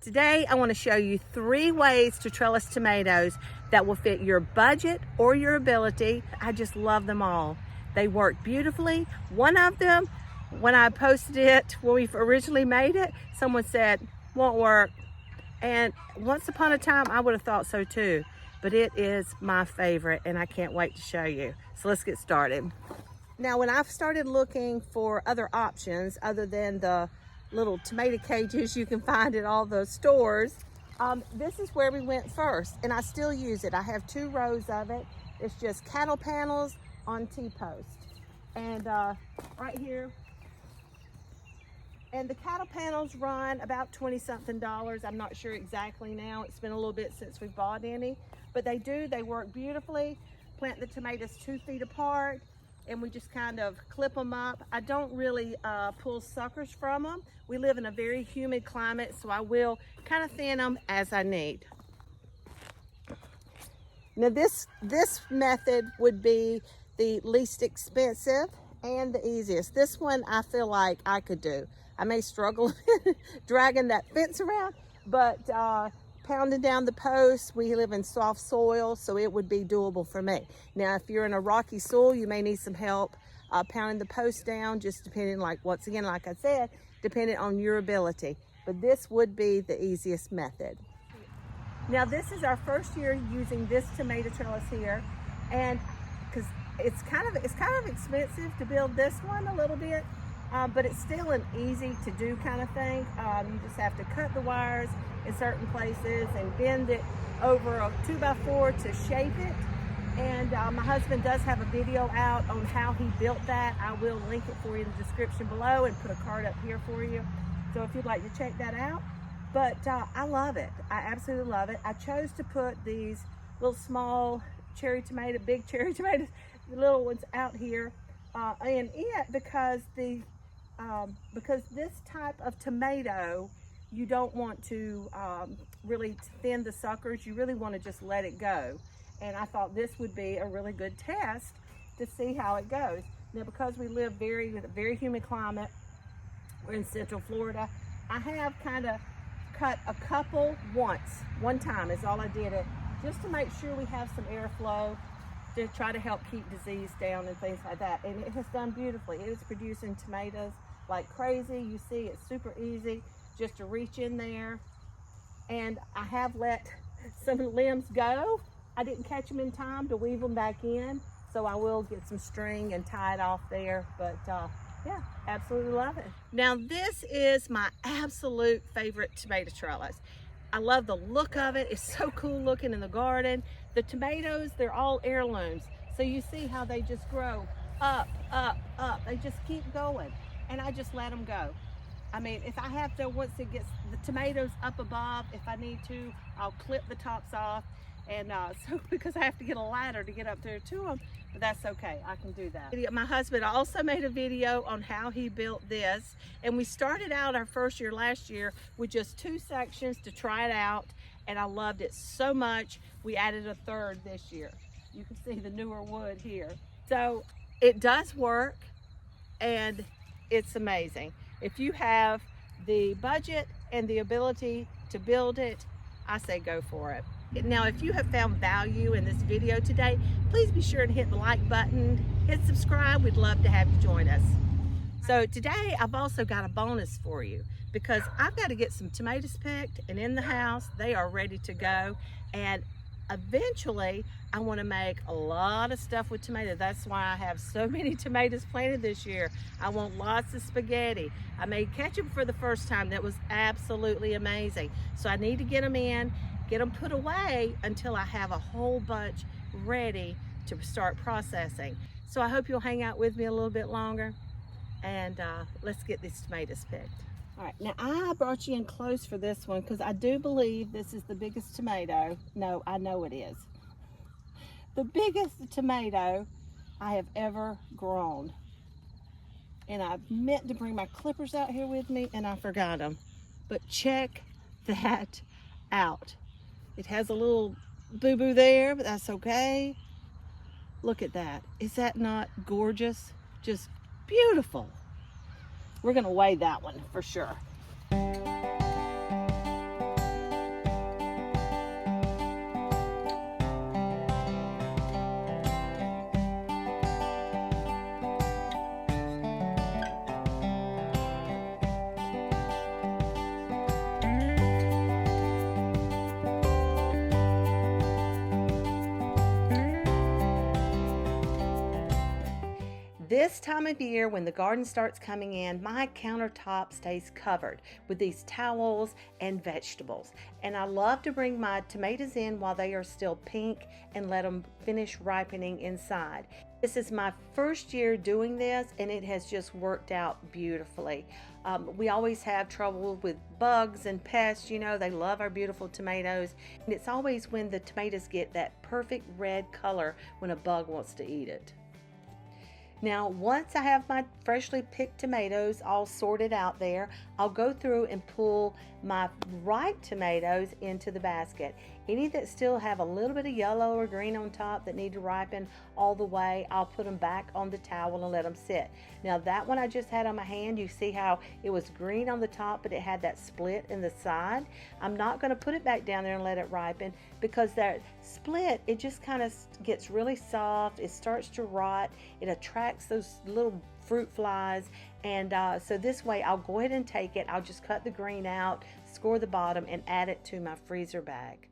Today I want to show you 3 ways to trellis tomatoes that will fit your budget or your ability. I just love them all. They work beautifully. One of them, when I posted it, when we originally made it, someone said, won't work. And once upon a time, I would have thought so too. But it is my favorite and I can't wait to show you. So let's get started. Now, when I've started looking for other options other than the little tomato cages you can find at all those stores, this is where we went first, and I still use it. I have 2 rows of it. It's just cattle panels on T-post, and right here. And the cattle panels run about $20-something. I'm not sure exactly now. It's been a little bit since we bought any, but they work beautifully. Plant the tomatoes 2 feet apart, and we just kind of clip them up. I don't really pull suckers from them. We live in a very humid climate, so I will kind of thin them as I need. Now this method would be the least expensive and the easiest. This one I feel like I could do. I may struggle dragging that fence around, but pounding down the posts, we live in soft soil, so it would be doable for me. Now, if you're in a rocky soil, you may need some help pounding the post down, just depending, once again, like I said, depending on your ability. But this would be the easiest method. Now, this is our first year using this tomato trellis here, and because it's kind of expensive to build this one a little bit, but it's still an easy to do kind of thing. You just have to cut the wires in certain places and bend it over a 2x4 to shape it. And my husband does have a video out on how he built that. I will link it for you in the description below and put a card up here for you. So if you'd like to check that out. But I love it. I absolutely love it. I chose to put these little small cherry tomato, big cherry tomatoes, the little ones out here in it because this type of tomato, you don't want to really thin the suckers. You really want to just let it go. And I thought this would be a really good test to see how it goes. Now, because we live with a very humid climate, we're in Central Florida, I have kind of cut a couple one time is all I did it, just to make sure we have some airflow to try to help keep disease down and things like that. And it has done beautifully. It is producing tomatoes like crazy. You see, it's super easy just to reach in there. And I have let some limbs go. I didn't catch them in time to weave them back in, so I will get some string and tie it off there. But yeah, absolutely love it. Now, this is my absolute favorite tomato trellis. I love the look of it. It's so cool looking in the garden. The tomatoes, they're all heirlooms. So you see how they just grow up, up, up. They just keep going. And I just let them go. I mean, if I have to, once it gets the tomatoes up above, if I need to, I'll clip the tops off. And so because I have to get a ladder to get up there to them, but that's okay, I can do that. My husband also made a video on how he built this, and we started out our first year last year with just 2 sections to try it out, and I loved it so much we added a 3rd this year. You can see the newer wood here. So it does work, and it's amazing. If you have the budget and the ability to build it, I say go for it. Now, if you have found value in this video today, please be sure to hit the like button, hit subscribe. We'd love to have you join us. So today I've also got a bonus for you because I've got to get some tomatoes picked and in the house. They are ready to go, and eventually I want to make a lot of stuff with tomatoes. That's why I have so many tomatoes planted this year. I want lots of spaghetti. I made ketchup for the first time. That was absolutely amazing. So I need to get them in, get them put away until I have a whole bunch ready to start processing. So I hope you'll hang out with me a little bit longer, and let's get these tomatoes picked. All right, now I brought you in close for this one because I do believe this is the biggest tomato. No, I know it is. The biggest tomato I have ever grown. And I meant to bring my clippers out here with me and I forgot them. But check that out. It has a little boo-boo there, but that's okay. Look at that. Is that not gorgeous? Just beautiful. We're gonna weigh that one for sure. This time of year, when the garden starts coming in, my countertop stays covered with these towels and vegetables. And I love to bring my tomatoes in while they are still pink and let them finish ripening inside. This is my first year doing this, and it has just worked out beautifully. We always have trouble with bugs and pests. You know, they love our beautiful tomatoes. And it's always when the tomatoes get that perfect red color when a bug wants to eat it. Now, once I have my freshly picked tomatoes all sorted out there, I'll go through and pull my ripe tomatoes into the basket. Any that still have a little bit of yellow or green on top that need to ripen all the way, I'll put them back on the towel and let them sit. Now, that one I just had on my hand, you see how it was green on the top, but it had that split in the side. I'm not going to put it back down there and let it ripen, because that split, it just kind of gets really soft. It starts to rot. It attracts those little fruit flies, and so this way I'll go ahead and take it. I'll just cut the green out, score the bottom, and add it to my freezer bag.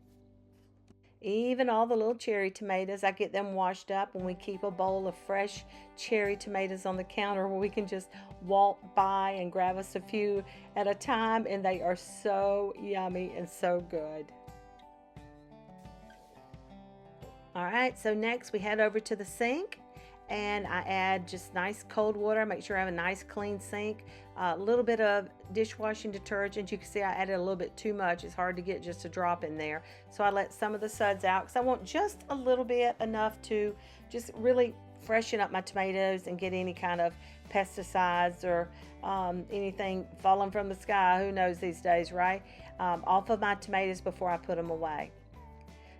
Even all the little cherry tomatoes, I get them washed up, and we keep a bowl of fresh cherry tomatoes on the counter where we can just walk by and grab us a few at a time, and they are so yummy and so good. All right, so next we head over to the sink, and I add just nice cold water. Make sure I have a nice clean sink. A little bit of dishwashing detergent. You can see I added a little bit too much. It's hard to get just a drop in there. So I let some of the suds out because I want just a little bit, enough to just really freshen up my tomatoes and get any kind of pesticides or anything falling from the sky. Who knows these days, right? Off of my tomatoes before I put them away.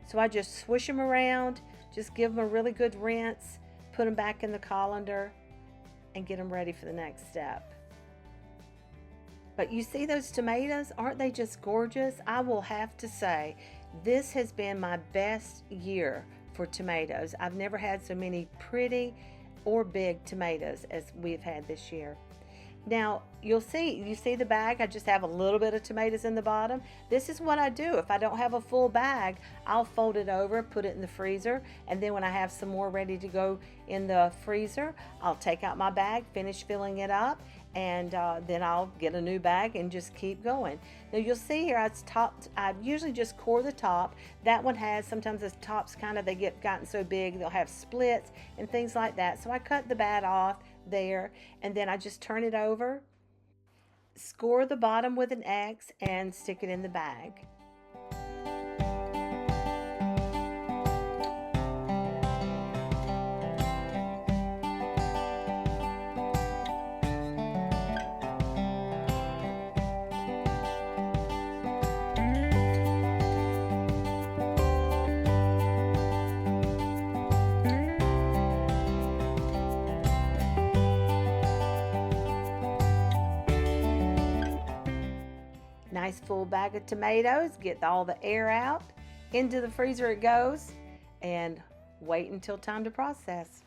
So I just swish them around, just give them a really good rinse, put them back in the colander, and get them ready for the next step. But you see those tomatoes? Aren't they just gorgeous? I will have to say, this has been my best year for tomatoes. I've never had so many pretty or big tomatoes as we've had this year. Now, you see the bag, I just have a little bit of tomatoes in the bottom. This is what I do. If I don't have a full bag, I'll fold it over, put it in the freezer, and then when I have some more ready to go in the freezer, I'll take out my bag, finish filling it up, and then I'll get a new bag and just keep going. Now you'll see here I usually just core the top. That one has, sometimes the tops they get gotten so big, they'll have splits and things like that. So I cut the bad off there, and then I just turn it over, score the bottom with an X, and stick it in the bag. Nice full bag of tomatoes, get all the air out, into the freezer it goes, and wait until time to process.